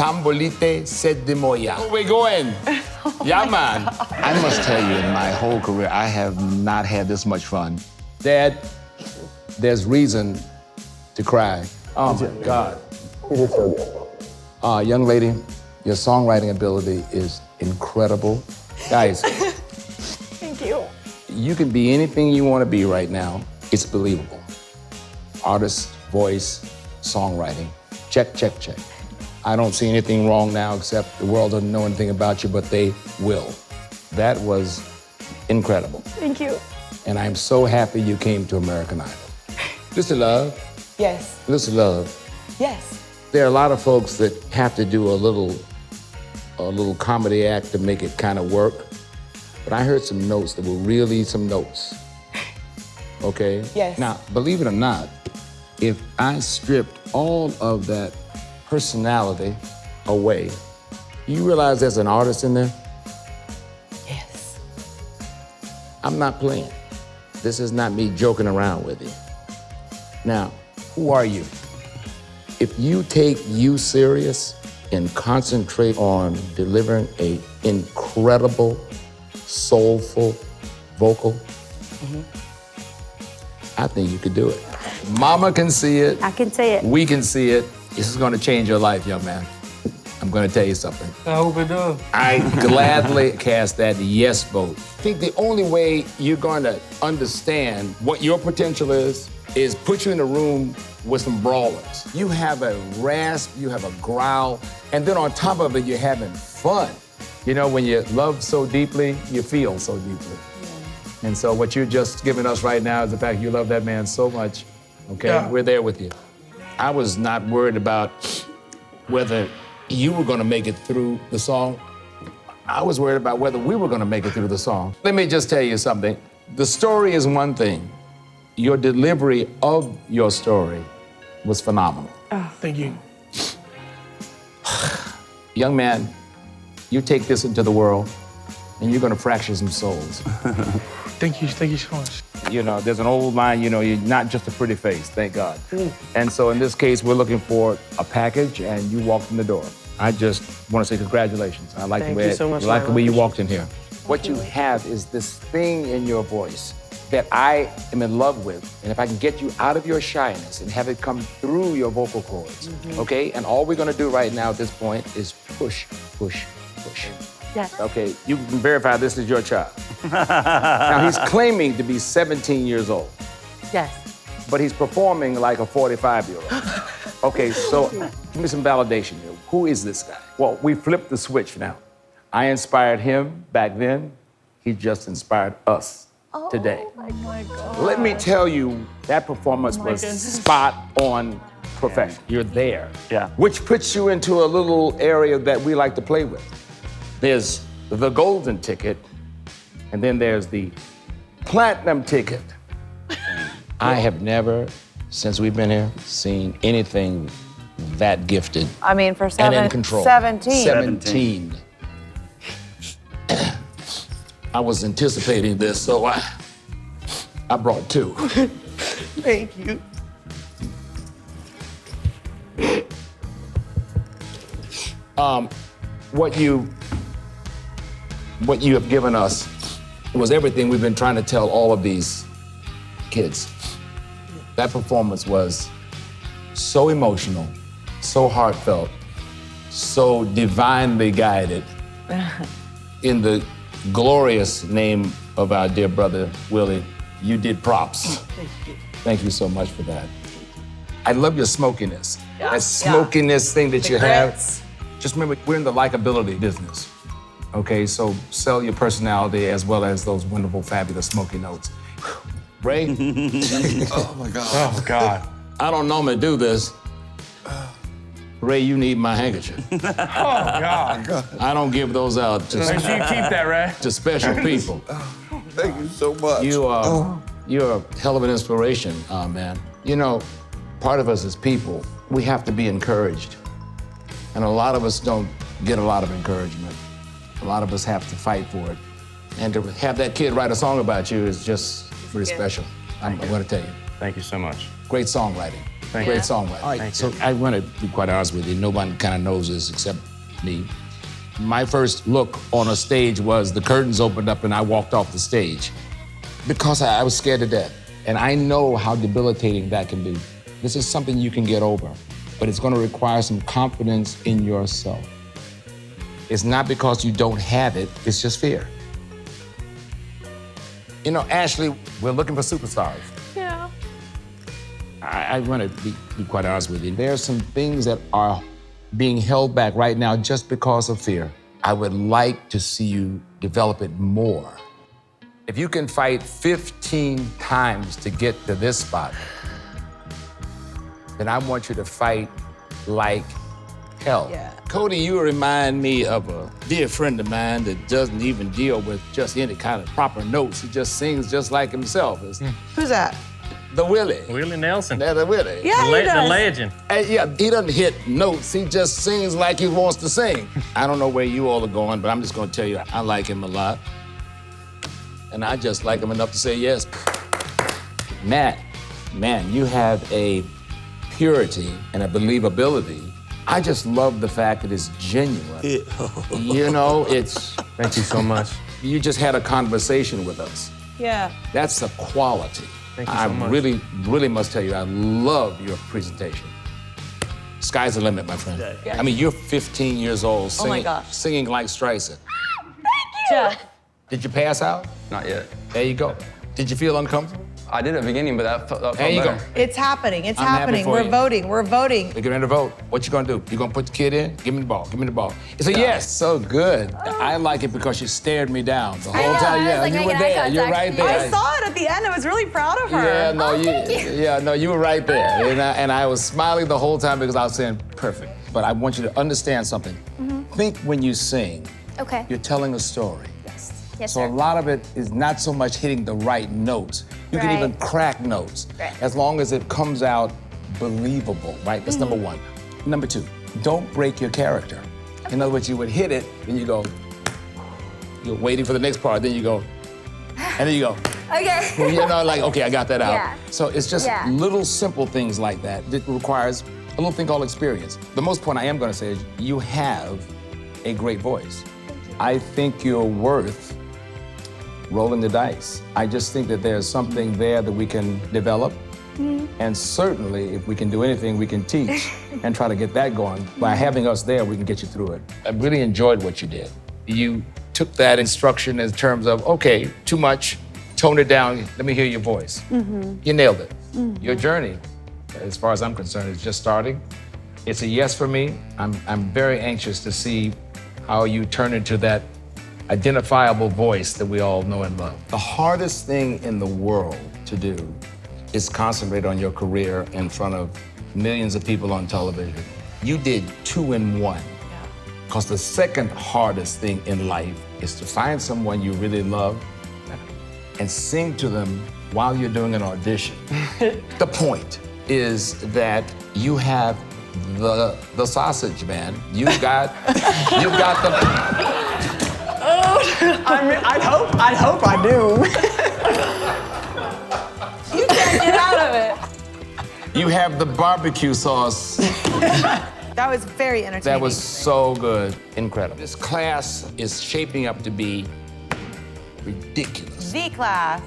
Tambolite Sedimoya. Where we going? Yeah, man. I must tell you, in my whole career, I have not had this much fun. Dad, there's reason to cry. Oh, my God. Young lady, your songwriting ability is incredible. Guys. Thank you. You can be anything you want to be right now. It's believable. Artist, voice, songwriting. Check, check, check. I don't see anything wrong now except the world doesn't know anything about you, but they will. That was incredible. Thank you. And I'm so happy you came to American Idol. Listen, love. Yes. Listen, love. Yes. There are a lot of folks that have to do a little comedy act to make it kind of work. But I heard some notes that were really some notes. Okay? Yes. Now, believe it or not, if I stripped all of that personality away, you realize there's an artist in there? Yes. I'm not playing. This is not me joking around with you. Now, who are you? If you take you serious and concentrate on delivering an incredible, soulful vocal, I think you could do it. Mama can see it. I can see it. We can see it. This is gonna change your life, young man. I'm gonna tell you something. I hope it does. I gladly cast that yes vote. I think the only way you're gonna understand what your potential is put you in a room with some brawlers. You have a rasp, you have a growl, and then on top of it, you're having fun. You know, when you love so deeply, you feel so deeply. Yeah. And so what you're just giving us right now is the fact you love that man so much, okay? Yeah. We're there with you. I was not worried about whether you were gonna make it through the song. I was worried about whether we were gonna make it through the song. Let me just tell you something. The story is one thing. Your delivery of your story was phenomenal. Oh, thank you. Young man, you take this into the world and you're gonna fracture some souls. Thank you so much. You know, there's an old line, you know, you're not just a pretty face, thank God. And so in this case, we're looking for a package and you walked in the door. I just want to say congratulations. I like the way you walked in here. What you have is this thing in your voice that I am in love with. And if I can get you out of your shyness and have it come through your vocal cords, okay? And all we're gonna do right now at this point is push, push, push. Yes. Okay, you can verify this is your child. Now, he's claiming to be 17 years old, Yes. but he's performing like a 45-year-old. Okay, so give me some validation here. Who is this guy? Well, we flipped the switch now. I inspired him back then. He just inspired us today. Oh my God. Let me tell you, that performance was spot on perfection. You're there. Yeah. Which puts you into a little area that we like to play with. There's the golden ticket, and then there's the platinum ticket. I have never, since we've been here, seen anything that gifted I mean, for and in control. 17. 17. I was anticipating this, so I brought two. Thank you. What you have given us was everything we've been trying to tell all of these kids. That performance was so emotional, so heartfelt, so divinely guided. In the glorious name of our dear brother, Willie, you did props. Thank you so much for that. I love your smokiness. That smokiness thing that you have. Just remember, we're in the likability business. Okay, so sell your personality as well as those wonderful, fabulous smoky notes. Ray? Oh my God. Oh God. I don't normally do this. Ray, you need my handkerchief. Oh God. I don't give those out Make sure you keep that, Ray. to special people. Thank you so much. You're a hell of an inspiration, man. You know, part of us as people, we have to be encouraged. And a lot of us don't get a lot of encouragement. A lot of us have to fight for it. And to have that kid write a song about you is just pretty special. I'm going to tell you. Thank you so much. Great songwriting. Thank Great you. songwriter. All right, so I want to be quite honest with you. Nobody kind of knows this except me. My first look on a stage was the curtains opened up and I walked off the stage because I was scared to death. And I know how debilitating that can be. This is something you can get over, but it's going to require some confidence in yourself. It's not because you don't have it, it's just fear. You know, Ashley, we're looking for superstars. Yeah. I want to be quite honest with you. There are some things that are being held back right now just because of fear. I would like to see you develop it more. If you can fight 15 times to get to this spot, then I want you to fight like hell. Yeah. Cody, you remind me of a dear friend of mine that doesn't even deal with just any kind of proper notes. He just sings just like himself. It's Who's that? the Willie. Willie Nelson. That's the Willie. Yeah, he The does. legend. Yeah, he doesn't hit notes. He just sings like he wants to sing. I don't know where you all are going, but I'm just going to tell you, I like him a lot. And I just like him enough to say yes. Matt, man, you have a purity and a believability. I just love the fact that it's genuine. You know, it's, Thank you so much. you just had a conversation with us. Yeah. That's a quality. Thank you so I much. really must tell you, I love your presentation. Sky's the limit, my friend. I mean, you're 15 years old Oh my singing, gosh. singing like Streisand. Jeff. Did you pass out? Not yet. There you go. Did you feel uncomfortable? I did at the beginning, but that felt There you better. go. It's happening. It's I'm happy happening. for We're you. voting. We're voting. We're getting ready to vote. What you gonna do? You gonna put the kid in? Give me the ball. Give me the ball. It's a yes. So good. I like it because you stared me down the whole know, time. I was Yeah, like you were making eye there. You're contact. right there. I saw it at the end. I was really proud of her. Yeah, no, thank you. you were right there. And I was smiling the whole time because I was saying, perfect. But I want you to understand something. Think when you sing, Okay. you're telling a story. Yes. Yes, So sir. a lot of it is not so much hitting the right notes. You can Right. even crack notes Right. as long as it comes out believable, right? That's number one. Number two, don't break your character. In other words, you would hit it, and you go, you're waiting for the next part, then you go, and then you go. Okay. You know, like, okay, I got that out. Yeah. So it's just Yeah. little simple things like that that requires a little thing called experience. The most point I am gonna say is you have a great voice. I think you're worth rolling the dice. I just think that there's something there that we can develop. And certainly, if we can do anything, we can teach and try to get that going. By having us there, we can get you through it. I really enjoyed what you did. You took that instruction in terms of, okay, too much, tone it down, let me hear your voice. You nailed it. Your journey, as far as I'm concerned, is just starting. It's a yes for me. I'm very anxious to see how you turn into that identifiable voice that we all know and love. The hardest thing in the world to do is concentrate on your career in front of millions of people on television. You did 2 in 1. Because the second hardest thing in life is to find someone you really love and sing to them while you're doing an audition. The point is that you have the sausage, man. You've got the. I'd hope I do. You can't get out of it. You have the barbecue sauce. That was very entertaining. That was so good. Incredible. This class is shaping up to be ridiculous. the class.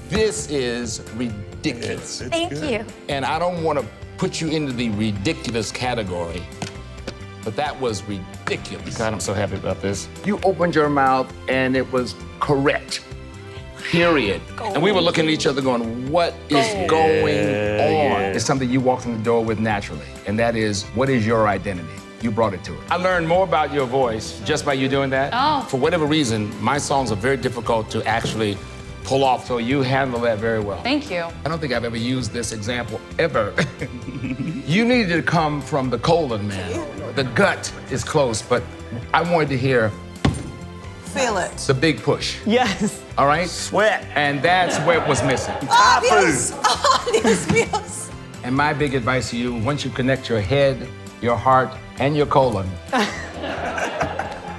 This is ridiculous. Thank you. And I don't want to put you into the ridiculous category, but that was ridiculous. God, I'm so happy about this. You opened your mouth and it was correct. Period. And we were looking at each other going, what is going on? It's something you walked in the door with naturally, and that is, what is your identity? You brought it to it. I learned more about your voice just by you doing that. Oh. For whatever reason, my songs are very difficult to actually pull off, so you handle that very well. Thank you. I don't think I've ever used this example ever. You needed to come from the colon, man. The gut is close, but I wanted to hear Feel it. the big push, Yes. all right? Sweat. And that's where it was missing. Obvious. Obvious. And my big advice to you, once you connect your head, your heart, and your colon,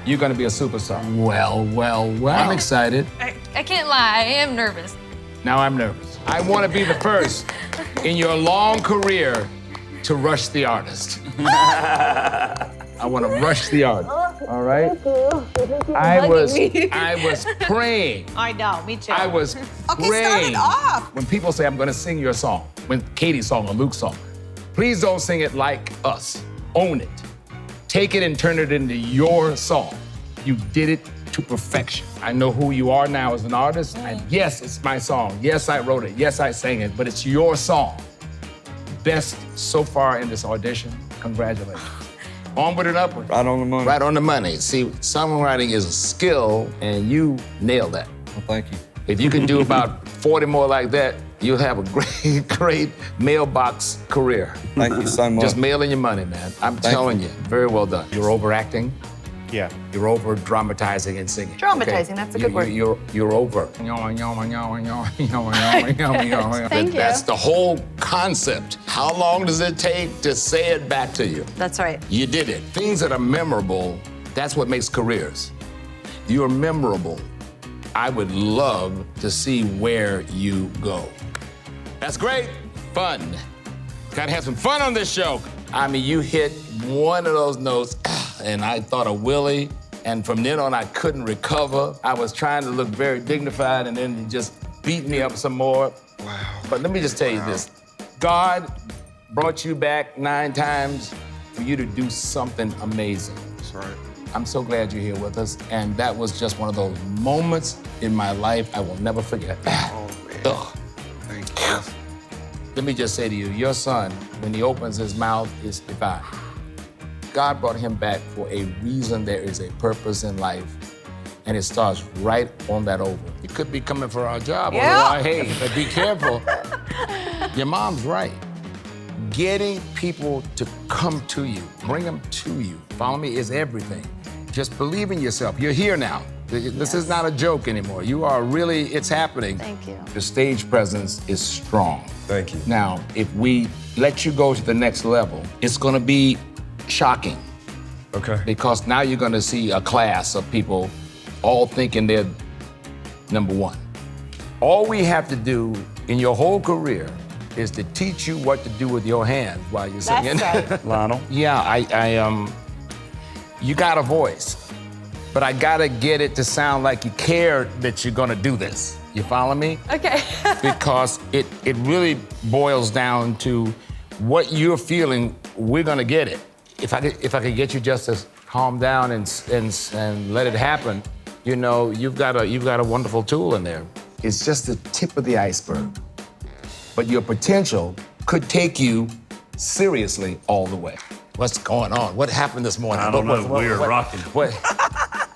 you're gonna be a superstar. Well. I'm excited. I can't lie. I am nervous. Now I'm nervous. I wanna be the first in your long career to rush the artist. I want to rush the artist. All right? I was praying. I know, me too. I was Okay, praying. start it off. When people say, I'm going to sing your song, when Katie's song or Luke's song, please don't sing it like us. Own it. Take it and turn it into your song. You did it to perfection. I know who you are now as an artist, and yes, it's my song. Yes, I wrote it. Yes, I sang it, but it's your song. Best so far in this audition. Congratulations. Onward and upward. Right on the money. Right on the money. See, songwriting is a skill, and you nailed that. Well, thank you. If you can do about 40 more like that, you'll have a great mailbox career. Thank you so much. Just mailing your money, man. I'm telling you, very well done. You're overacting. Yeah. You're over dramatizing and singing. Dramatizing, that's a good word. You're over. Thank you. That's the whole concept. How long does it take to say it back to you? That's right. You did it. Things that are memorable, that's what makes careers. You're memorable. I would love to see where you go. That's great. Fun. Gotta have some fun on this show. I mean, you hit one of those notes, and I thought of Willie, and from then on, I couldn't recover. I was trying to look very dignified, and then you just beat me up some more. Wow. But let me just tell you this. God brought you back 9 times for you to do something amazing. That's right. I'm so glad you're here with us, and that was just one of those moments in my life I will never forget. Oh, man. Ugh. Thank you. Let me just say to you, your son, when he opens his mouth, is divine. God brought him back for a reason. There is a purpose in life, and it starts right on that oval. You could be coming for our job, Yeah. hey, but be careful. Your mom's right. Getting people to come to you, bring them to you, follow me, is everything. Just believe in yourself. You're here now. This is not a joke anymore. You are really, it's happening. Thank you. The stage presence is strong. Thank you. Now, if we let you go to the next level, it's gonna be shocking. Okay. Because now you're gonna see a class of people all thinking they're number one. All we have to do in your whole career is to teach you what to do with your hands while you're singing. That's right. Lionel? Yeah, you got a voice, but I gotta get it to sound like you care that you're gonna do this. You follow me? Okay. Because it really boils down to what you're feeling, we're gonna get it. If I could get you just to calm down and let it happen, you know, you've got a wonderful tool in there. It's just the tip of the iceberg. But your potential could take you seriously all the way. What's going on? What happened this morning? I don't know. We're rocking. What?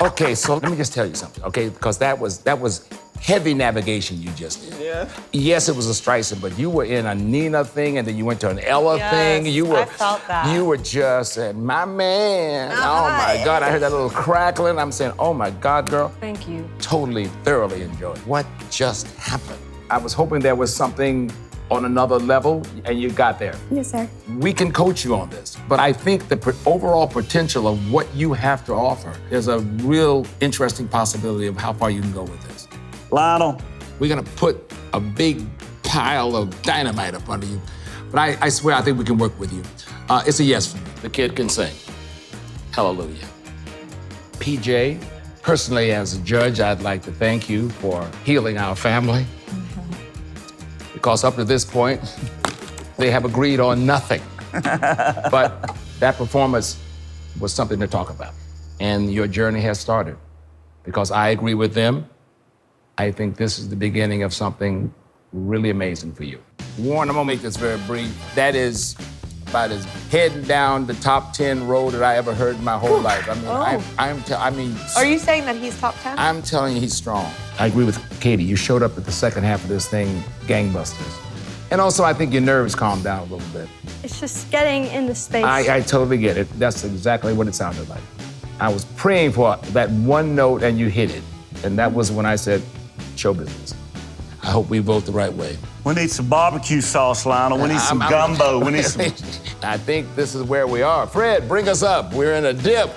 Okay, so let me just tell you something, okay? Because that was heavy navigation you just did. Yeah. Yes, it was a Streisand, but you were in a Nina thing, and then you went to an Ella thing. I felt that. You were just my man. Oh my God, I heard that little crackling. I'm saying, oh my God, girl. Thank you. Totally, thoroughly enjoyed. What just happened? I was hoping there was something on another level, and you got there. Yes, sir. We can coach you on this, but I think the overall potential of what you have to offer, there's a real interesting possibility of how far you can go with this. Lionel. We're gonna put a big pile of dynamite up under you, but I swear I think we can work with you. It's a yes for me. The kid can sing. Hallelujah. PJ, personally as a judge, I'd like to thank you for healing our family. Because up to this point, they have agreed on nothing. But that performance was something to talk about. And your journey has started. Because I agree with them, I think this is the beginning of something really amazing for you. Warren, I'm gonna make this very brief. That is about as heading down the top 10 road that I ever heard in my whole life. I mean, Are you saying that he's top 10? I'm telling you, he's strong. I agree with Katie. You showed up at the second half of this thing, gangbusters. And also, I think your nerves calmed down a little bit. It's just getting in the space. I totally get it. That's exactly what it sounded like. I was praying for that one note and you hit it. And that was when I said, show business. I hope we vote the right way. We need some barbecue sauce, Lionel. We need some gumbo. We need some... I think this is where we are. Fred, bring us up. We're in a dip.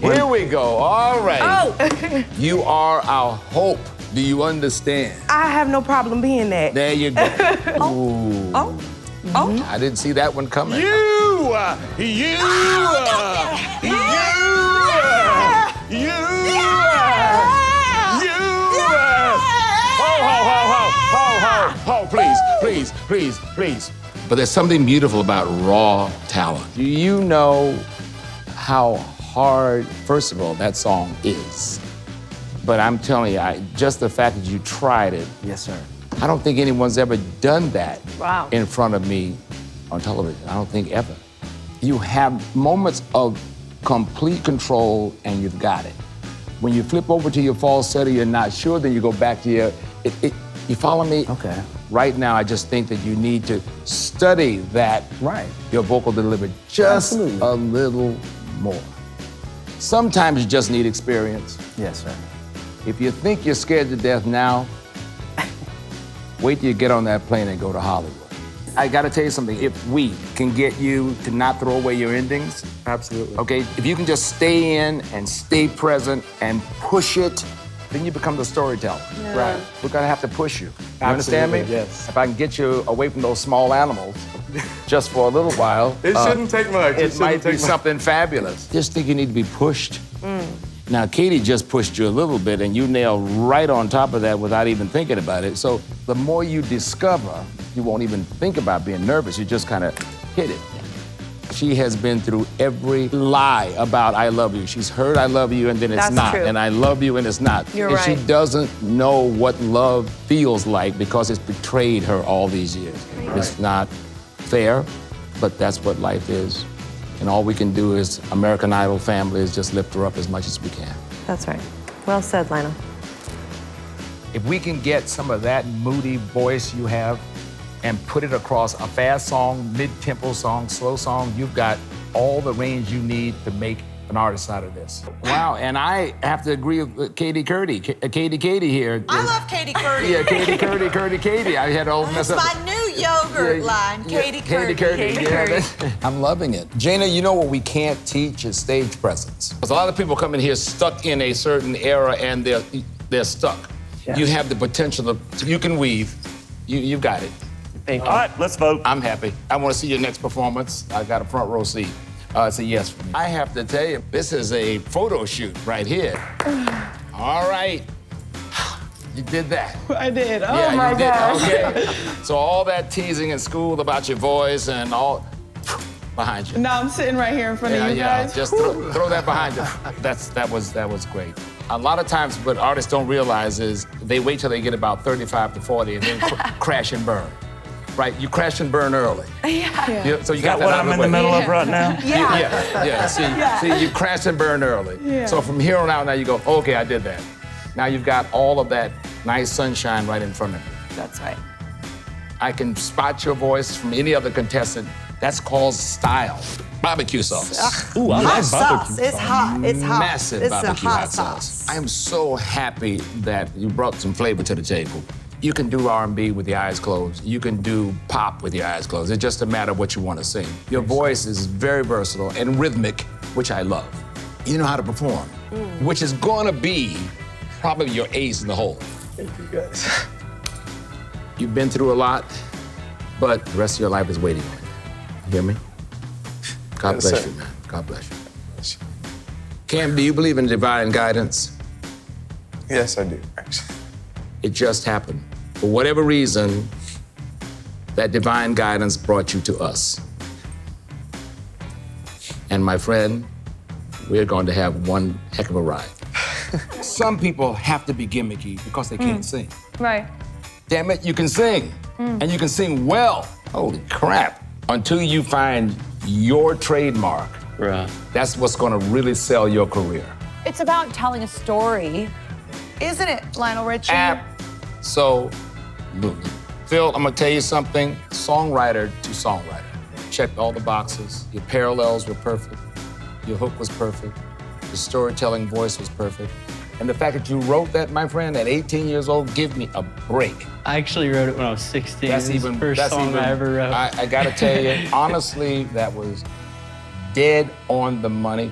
Here we go. All right. Oh. You are our hope. Do you understand? I have no problem being that. There you go. Ooh. Oh. I didn't see that one coming. You Please. But there's something beautiful about raw talent. Do you know how hard, first of all, that song is? But I'm telling you, just the fact that you tried it. Yes, sir. I don't think anyone's ever done that Wow. in front of me on television. I don't think ever. You have moments of complete control and you've got it. When you flip over to your falsetto, you're not sure, then you go back to your, you follow me? Okay. Right now, I just think that you need to study that, Right. your vocal delivery, just Absolutely. a little more. Sometimes you just need experience. Yes, sir. If you think you're scared to death now, wait till you get on that plane and go to Hollywood. I gotta tell you something, if we can get you to not throw away your endings, Absolutely. okay, if you can just stay in and stay present and push it, then you become the storyteller. Yeah. Right. We're gonna have to push you. You understand me? Absolutely, yes. If I can get you away from those small animals just for a little while, It shouldn't take much. it might be something fabulous. Just think you need to be pushed. Now, Katie just pushed you a little bit and you nailed right on top of that without even thinking about it. So the more you discover, you won't even think about being nervous. You just kind of hit it. She has been through every lie about I love you. She's heard I love you and then it's That's not. true. And I love you and it's not. You're and right. she doesn't know what love feels like because it's betrayed her all these years. It's not fair, but that's what life is. And all we can do as American Idol family is just lift her up as much as we can. That's right. Well said, Lionel. If we can get some of that moody voice you have and put it across a fast song, mid-tempo song, slow song, you've got all the range you need to make an artist out of this. Wow, and I have to agree with Katie here. I love Katie Curdy. Yeah, Katie. I had all mess It's up. my new yogurt line, Katie Curdy. Katie Curdy. I'm loving it. Jana, you know what we can't teach is stage presence. Because a lot of people come in here stuck in a certain era and they're stuck. Yes. You have the potential you can weave. You've got it. Thank you. All right, let's vote. I'm happy. I want to see your next performance. I got a front row seat. It's a yes for me. I have to tell you, this is a photo shoot right here. All right. You did that. I did. Oh Yeah, my you did. gosh. Okay. So all that teasing in school about your voice and all behind you. Now I'm sitting right here in front of you guys. Just throw that behind you. That was great. A lot of times what artists don't realize is they wait till they get about 35 to 40 and then crash and burn. Right? You crash and burn early. Yeah. So you Is got that what out I'm of in the the way. middle of right now? Yeah. See, you crash and burn early. Yeah. So from here on out, now you go, okay, I did that. Now you've got all of that nice sunshine right in front of you. That's right. I can spot your voice from any other contestant. That's called style. Barbecue sauce. Ooh, I Hot like sauce. barbecue. It's hot. It's hot. Massive it's barbecue a hot sauce. I am so happy that you brought some flavor to the table. You can do R&B with your eyes closed. You can do pop with your eyes closed. It's just a matter of what you want to sing. Your voice is very versatile and rhythmic, which I love. You know how to perform, which is gonna be probably your ace in the hole. Thank you, guys. You've been through a lot, but the rest of your life is waiting on you. You hear me? God Yes, bless sir. you, man. God bless you. Cam, do you believe in divine guidance? Yes, I do, actually. It just happened. For whatever reason, that divine guidance brought you to us. And my friend, we're going to have one heck of a ride. Some people have to be gimmicky because they can't sing. Right. Damn it, you can sing. And you can sing well. Holy crap. Until you find your trademark, Right. that's what's gonna really sell your career. It's about telling a story. Isn't it, Lionel Richie? Absolutely. Phil, I'm gonna tell you something. Songwriter to songwriter. Checked all the boxes. Your parallels were perfect. Your hook was perfect. Your storytelling voice was perfect. And the fact that you wrote that, my friend, at 18 years old, give me a break. I actually wrote it when I was 16. That's It was even the first that's song even, I ever wrote. I gotta tell you, honestly, that was dead on the money.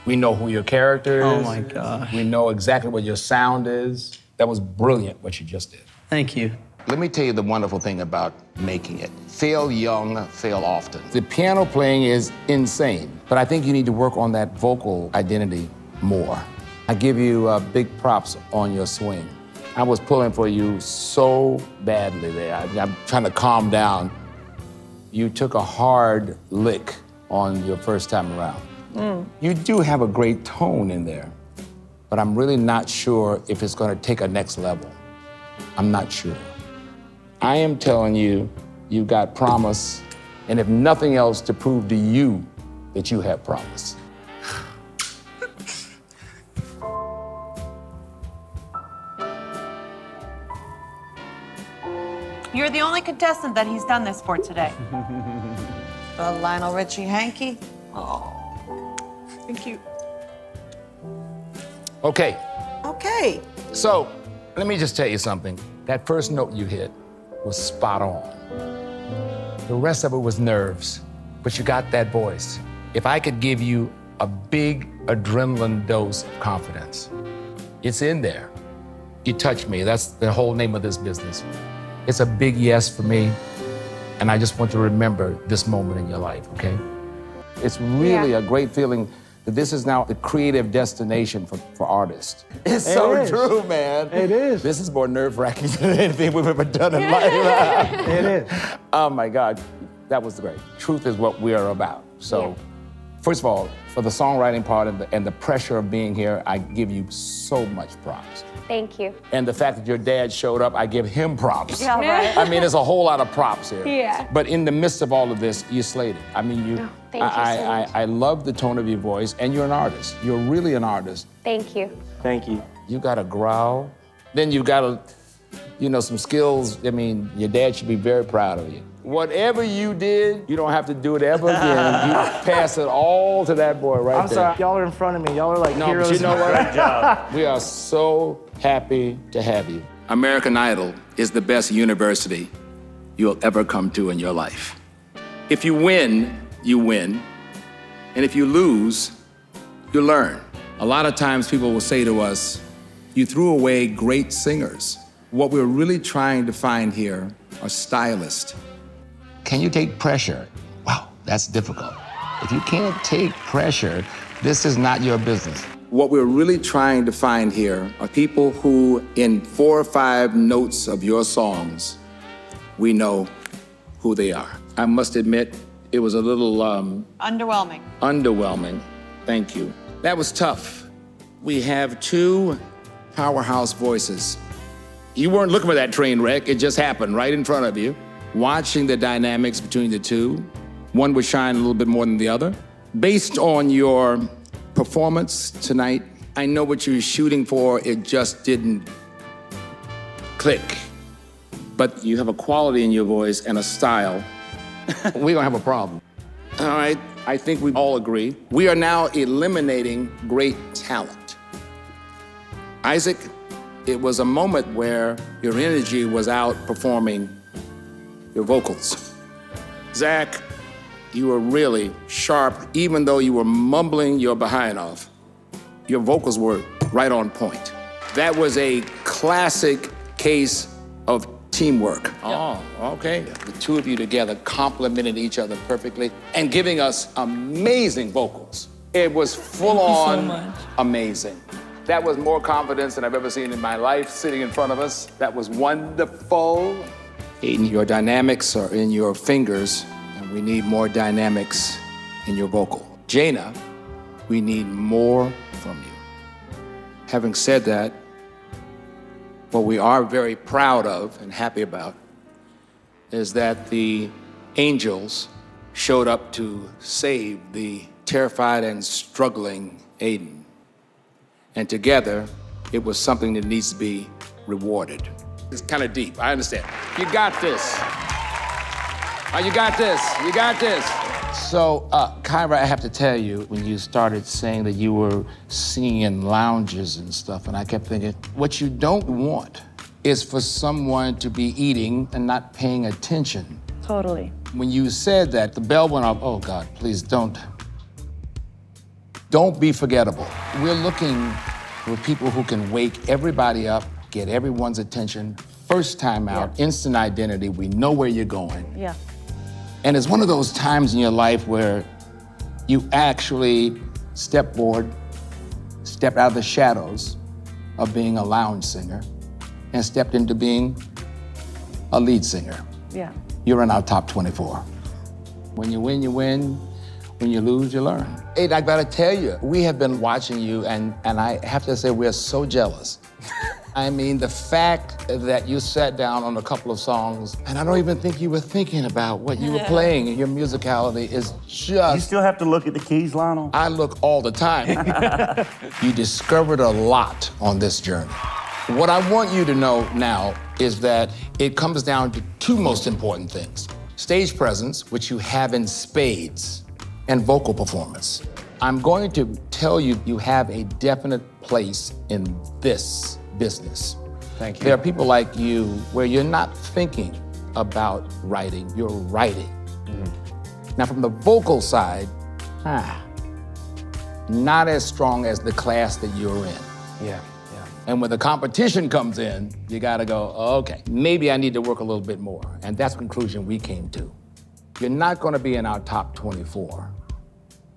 We know who your character is. Oh my gosh. We know exactly what your sound is. That was brilliant what you just did. Thank you. Let me tell you the wonderful thing about making it. Fail young, fail often. The piano playing is insane, but I think you need to work on that vocal identity more. I give you big props on your swing. I was pulling for you so badly there. I'm trying to calm down. You took a hard lick on your first time around. You do have a great tone in there, but I'm really not sure if it's gonna take a next level. I'm not sure. I am telling you, you got promise, and if nothing else, to prove to you that you have promise. You're the only contestant that he's done this for today. Lionel Richie hanky. Oh, thank you. Okay, Okay. so let me just tell you something. That first note you hit was spot on. The rest of it was nerves, but you got that voice. If I could give you a big adrenaline dose of confidence, it's in there. You touch me, that's the whole name of this business. It's a big yes for me, and I just want you to remember this moment in your life, okay? It's really a great feeling that this is now the creative destination for artists. It's so true, man. It is. This is more nerve-wracking than anything we've ever done in life. It is. Oh my God, that was great. Truth is what we are about. So, first of all, for the songwriting part and the pressure of being here, I give you so much props. Thank you. And the fact that your dad showed up, I give him props. Yeah, right. I mean, there's a whole lot of props here. Yeah. But in the midst of all of this, you slayed it. I mean, thank you so much. I love the tone of your voice, and you're an artist. You're really an artist. Thank you. Thank you. You got a growl. Then you got some skills. I mean, your dad should be very proud of you. Whatever you did, you don't have to do it ever again. You pass it all to that boy right there. I'm sorry, y'all are in front of me. Y'all are like No, heroes. but you know what? Great job. We are so happy to have you. American Idol is the best university you'll ever come to in your life. If you win, you win. And if you lose, you learn. A lot of times people will say to us, you threw away great singers. What we're really trying to find here are stylists. Can you take pressure? Wow, that's difficult. If you can't take pressure, this is not your business. What we're really trying to find here are people who, in 4 or 5 notes of your songs, we know who they are. I must admit, it was a little Underwhelming. underwhelming. Thank you. That was tough. We have 2 powerhouse voices. You weren't looking for that train wreck. It just happened right in front of you. Watching the dynamics between the 2, one would shine a little bit more than the other. Based on your performance tonight, I know what you were shooting for. It just didn't click. But you have a quality in your voice and a style. We're gonna have a problem. All right, I think we all agree. We are now eliminating great talent. Isaac, it was a moment where your energy was outperforming your vocals. Zach, you were really sharp, even though you were mumbling your behind off. Your vocals were right on point. That was a classic case of teamwork. Oh, okay. The 2 of you together complemented each other perfectly and giving us amazing vocals. It was full on amazing. That was more confidence than I've ever seen in my life sitting in front of us. That was wonderful. Aiden, your dynamics are in your fingers, and we need more dynamics in your vocal. Jaina, we need more from you. Having said that, what we are very proud of and happy about is that the angels showed up to save the terrified and struggling Aiden. And together, it was something that needs to be rewarded. It's kind of deep, I understand. You got this. You got this, you got this. So, Kyra, I have to tell you, when you started saying that you were singing in lounges and stuff, and I kept thinking, what you don't want is for someone to be eating and not paying attention. Totally. When you said that, the bell went off. Oh God, please don't be forgettable. We're looking for people who can wake everybody up, get everyone's attention first time out, instant identity, we know where you're going. Yeah. And it's one of those times in your life where you actually stepped out of the shadows of being a lounge singer and stepped into being a lead singer. Yeah. You're in our top 24. When you win, you win. When you lose, you learn. Hey, I gotta tell you, we have been watching you, and I have to say we're so jealous. I mean, the fact that you sat down on a couple of songs, and I don't even think you were thinking about what you were playing, and your musicality is just... You still have to look at the keys, Lionel? I look all the time. You discovered a lot on this journey. What I want you to know now is that it comes down to two most important things. Stage presence, which you have in spades, and vocal performance. I'm going to tell you, you have a definite place in this business. Thank you. There are people like you where you're not thinking about writing, you're writing. Now from the vocal side, not as strong as the class that you're in. Yeah. And when the competition comes in, you gotta go, okay, maybe I need to work a little bit more. And that's the conclusion we came to. You're not gonna be in our top 24.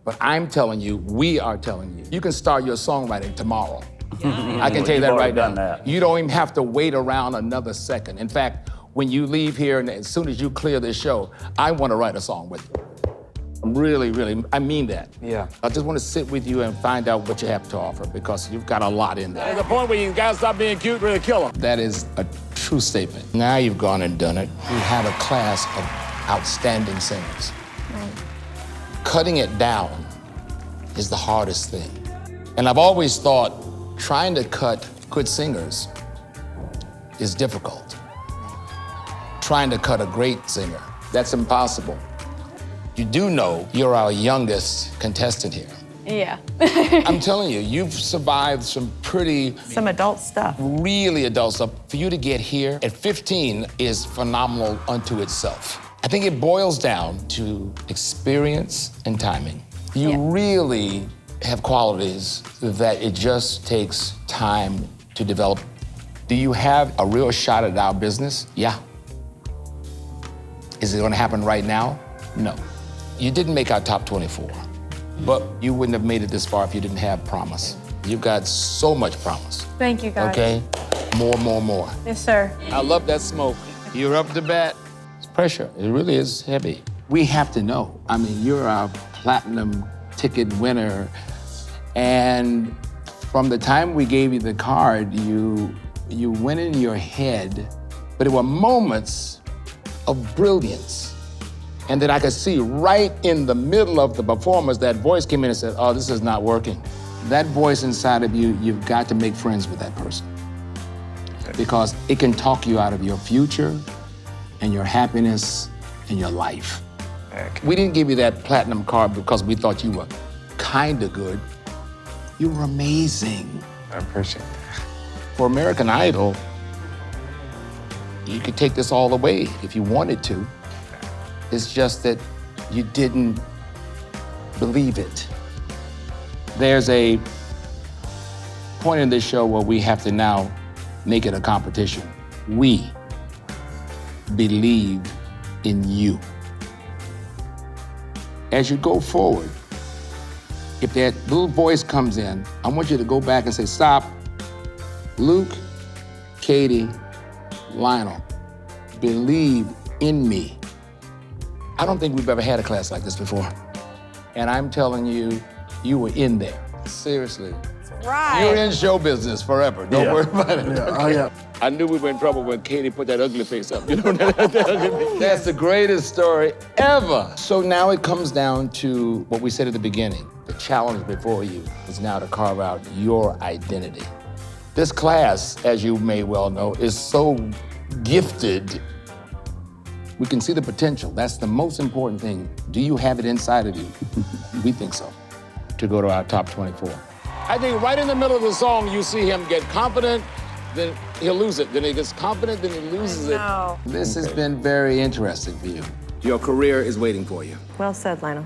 But I'm telling you, we are telling you, you can start your songwriting tomorrow. I can tell you that right now. You don't even have to wait around another second. In fact, when you leave here and as soon as you clear this show, I want to write a song with you. Really, I mean that. Yeah. I just want to sit with you and find out what you have to offer because you've got a lot in there. There's a point where you gotta stop being cute, really kill them. That is a true statement. Now you've gone and done it. You have a class of outstanding singers. Cutting it down is the hardest thing. And I've always thought trying to cut good singers is difficult. Trying to cut a great singer, that's impossible. You do know you're our youngest contestant here. Yeah. I'm telling you, you've survived some adult stuff. Really adult stuff. For you to get here at 15 is phenomenal unto itself. I think it boils down to experience and timing. You really have qualities that it just takes time to develop. Do you have a real shot at our business? Yeah. Is it gonna happen right now? No. You didn't make our top 24, but you wouldn't have made it this far if you didn't have promise. You've got so much promise. Thank you, guys. Okay? More. Yes, sir. I love that smoke. You're up to bat. It's pressure. It really is heavy. We have to know. I mean, you're our platinum ticket winner. And from the time we gave you the card, you went in your head, but it were moments of brilliance. And that I could see right in the middle of the performance, that voice came in and said, oh, this is not working. That voice inside of you, you've got to make friends with that person. Because it can talk you out of your future and your happiness and your life. We didn't give you that platinum card because we thought you were kinda good. You were amazing. I appreciate that. For American Idol, you could take this all the way if you wanted to. It's just that you didn't believe it. There's a point in this show where we have to now make it a competition. We believe in you. As you go forward, if that little voice comes in, I want you to go back and say, stop. Luke, Katie, Lionel, believe in me. I don't think we've ever had a class like this before. And I'm telling you, you were in there. Seriously. Right. You're in show business forever. Don't worry about it. Yeah. Oh, yeah. I knew we were in trouble when Katie put that ugly face up. You know, that's the greatest story ever. So now it comes down to what we said at the beginning. The challenge before you is now to carve out your identity. This class, as you may well know, is so gifted. We can see the potential. That's the most important thing. Do you have it inside of you? We think so. To go to our top 24. I think right in the middle of the song, you see him get confident, then he'll lose it. Then he gets confident, then he loses it. This has been very interesting for you. Your career is waiting for you. Well said, Lionel.